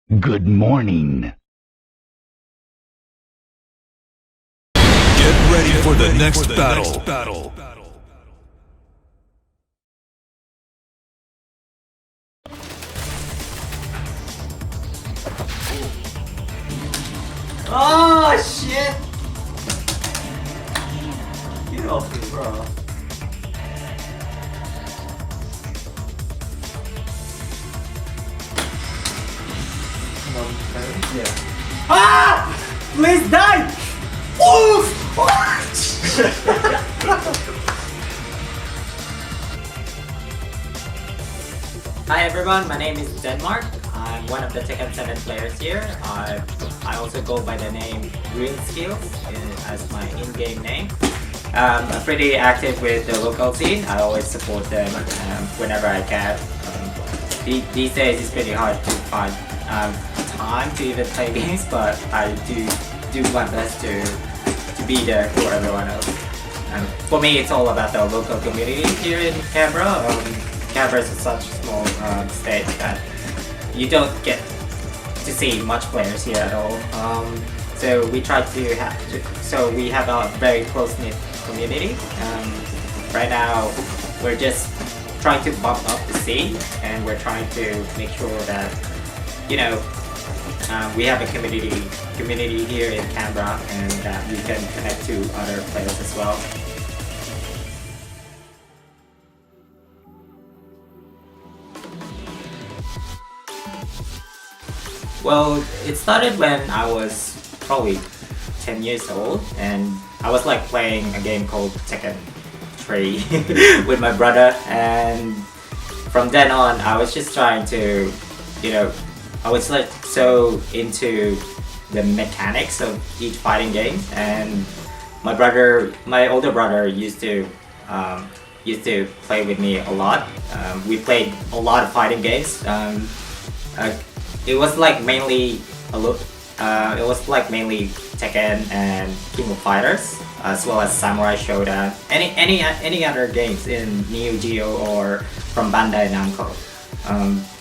Good morning. Get ready for the next battle. Oh shit! Get off me, bro. Yeah. Ah! Please die! Oof! Hi everyone, my name is Denmark. I'm one of the Tekken 7 players here. I also go by the name GrillSkillz as my in-game name. I'm pretty active with the local scene. I always support them whenever I can. These days it's pretty hard to find time to even play games, but I do my best to be there for everyone else. For me, it's all about the local community here in Canberra. Canberra is such a small state that you don't get to see much players here at all. So we try to so we have a very close-knit community. Right now, we're just trying to bump up the scene, and we're trying to make sure that we have a community here in Canberra, and that we can connect to other players as well. Well, it started when I was probably 10 years old, and I was like playing a game called Tekken 3 with my brother, and from then on I was just trying to, I was like so into the mechanics of each fighting game, and my older brother used to play with me a lot. We played a lot of fighting games. It was like mainly Tekken and King of Fighters, as well as Samurai Shodown. Any other games in Neo Geo or from Bandai Namco.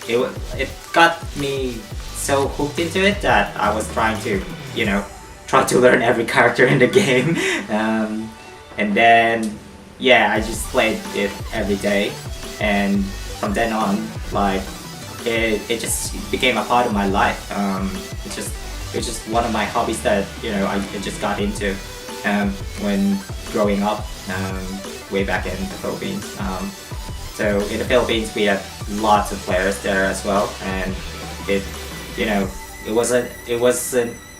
It got me so hooked into it that I was trying to learn every character in the game, and then I just played it every day, and from then on, like, it just became a part of my life. It's just one of my hobbies that I just got into when growing up way back in the Philippines. So in the Philippines we have lots of players there as well, and it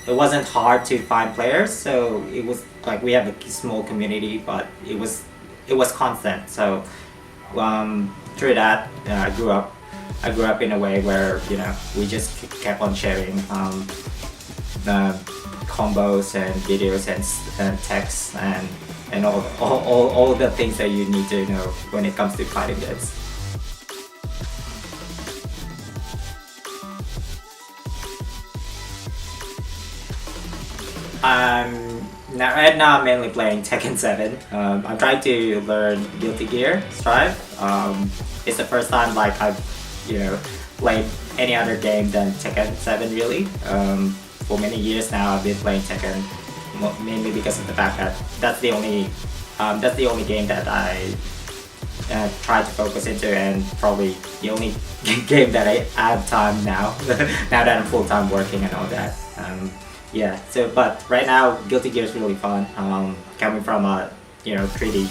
wasn't hard to find players. So it was like we have a small community, but it was constant. So through that, I grew up in a way where we just kept on sharing the combos and videos and texts and all the things that you need to know when it comes to fighting games. Right now I'm mainly playing Tekken 7. I'm trying to learn Guilty Gear Strive. It's the first time like I've played any other game than Tekken 7 really. For many years now I've been playing Tekken, mainly because of the fact that that's the only game that I try to focus into, and probably the only game that I have time now now that I'm full-time working and all that. But right now Guilty Gear is really fun. Coming from a 3D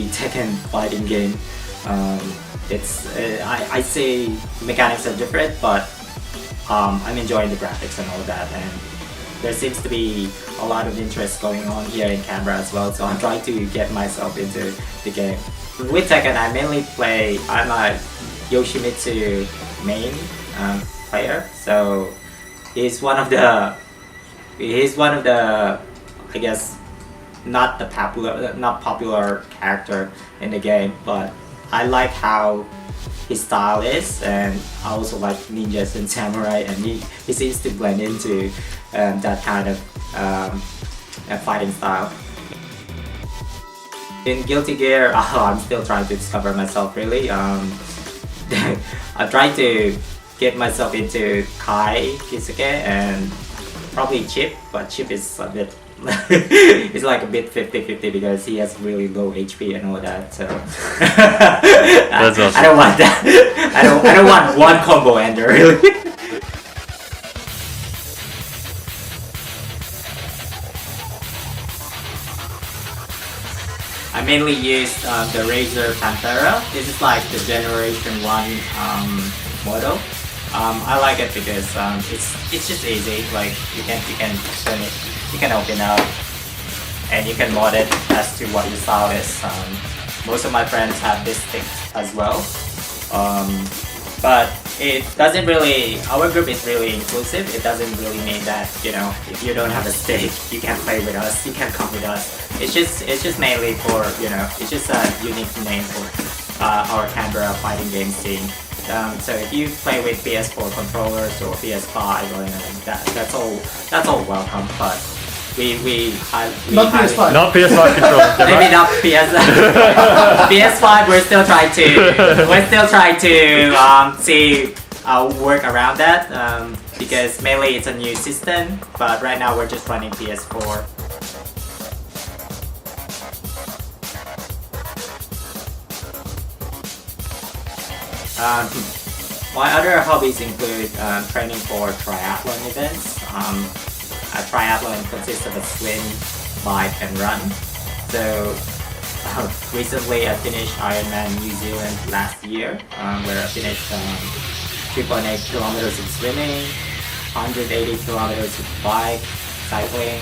Tekken fighting game, I say mechanics are different, but I'm enjoying the graphics and all that, and there seems to be a lot of interest going on here in Canberra as well, so I'm trying to get myself into the game. With Tekken, I'm a Yoshimitsu main player, so he's one of the I guess not popular character in the game, but I like how his style is, and I also like ninjas and samurai, and he seems to blend into that kind of fighting style. In Guilty Gear, I'm still trying to discover myself really. I'm trying to get myself into Kai, Kisuke, and probably Chip, but Chip is a bit it's like a bit 50-50 because he has really low HP and all that. So That's awesome. I don't want that. I don't want one combo ender really. I mainly use the Razer Canberra. This is like the generation 1 model. I like it because it's just easy. Like you can turn it, you can open up, and you can mod it as to what your style is. Most of my friends have this stick as well, but it doesn't really. Our group is really inclusive. It doesn't really mean that if you don't have a stick, you can't play with us. You can't come with us. It's just mainly for it's just a unique name for our Canberra fighting games team. So if you play with PS4 controllers or PS5 or anything, that's all welcome. But we Not PS5. Not PS5 controller. maybe not PS5. We're still trying to see work around that because mainly it's a new system. But right now we're just running PS4. My other hobbies include training for triathlon events. A triathlon consists of a swim, bike, and run. So recently I finished Ironman New Zealand last year, where I finished 2.8 kilometers of swimming, 180 kilometers of bike, cycling,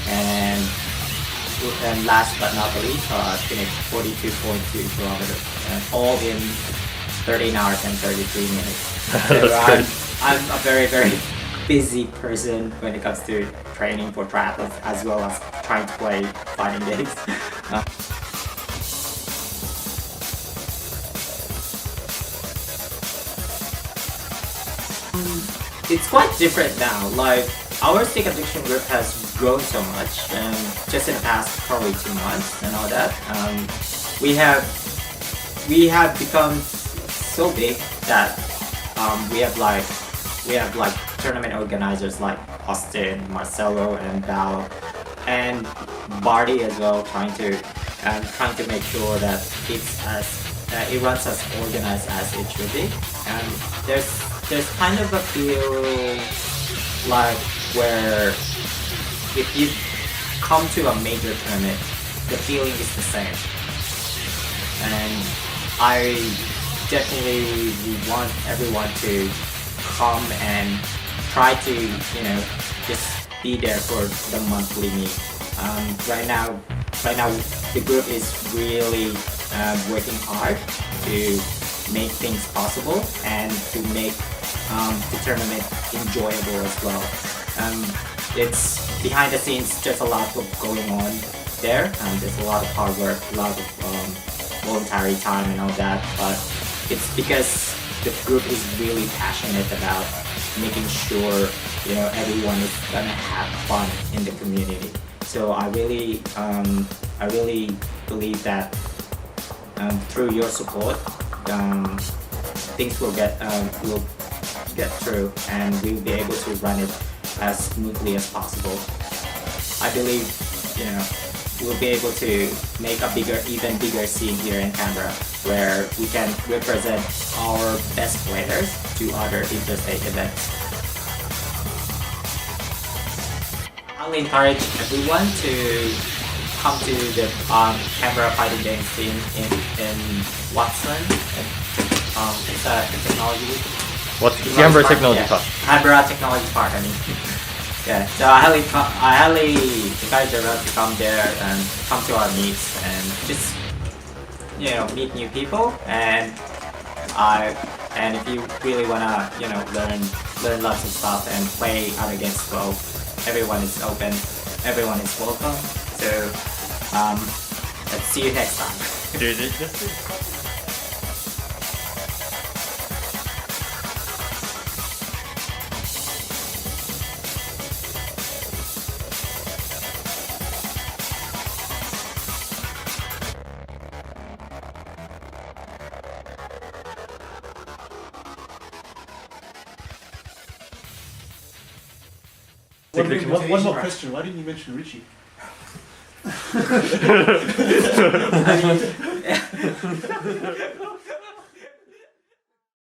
and last but not the least, I finished 42.2 kilometers, and all in 13 hours and 33 minutes. So I'm a very, very busy person when it comes to training for triathlons as well as trying to play fighting games. It's quite different now. Like our Stick Addiction group has grown so much, and just in the past probably 2 months and all that. We have become so big that we have like tournament organizers like Austin, Marcelo, and Val, and Barty as well, trying to make sure that it runs as organized as it should be. And there's kind of a feel like where if you come to a major tournament, the feeling is the same. And I definitely want everyone to come and try to just be there for the monthly meet. Right now the group is really working hard to make things possible and to make the tournament enjoyable as well. It's behind the scenes, there's a lot of going on there, and there's a lot of hard work, a lot of voluntary time and all that, but it's because the group is really passionate about making sure everyone is gonna have fun in the community. So I really believe that through your support, things will get through, and we'll be able to run it as smoothly as possible. I believe we'll be able to make a even bigger scene here in Canberra, where we can represent our best players to other interstate events. I'll encourage everyone to come to the Canberra fighting games scene in Watson. It's a technology. What's Canberra Technology Yeah. Park? Canberra Technology Park, I mean. Yeah, so I highly encourage everyone to come there and come to our meets and just meet new people, and if you really wanna learn lots of stuff and play other games as well, everyone is open, everyone is welcome. So let's see you next time. Dude, this is Stick Addiction. One more question. Why didn't you mention Richie? I mean,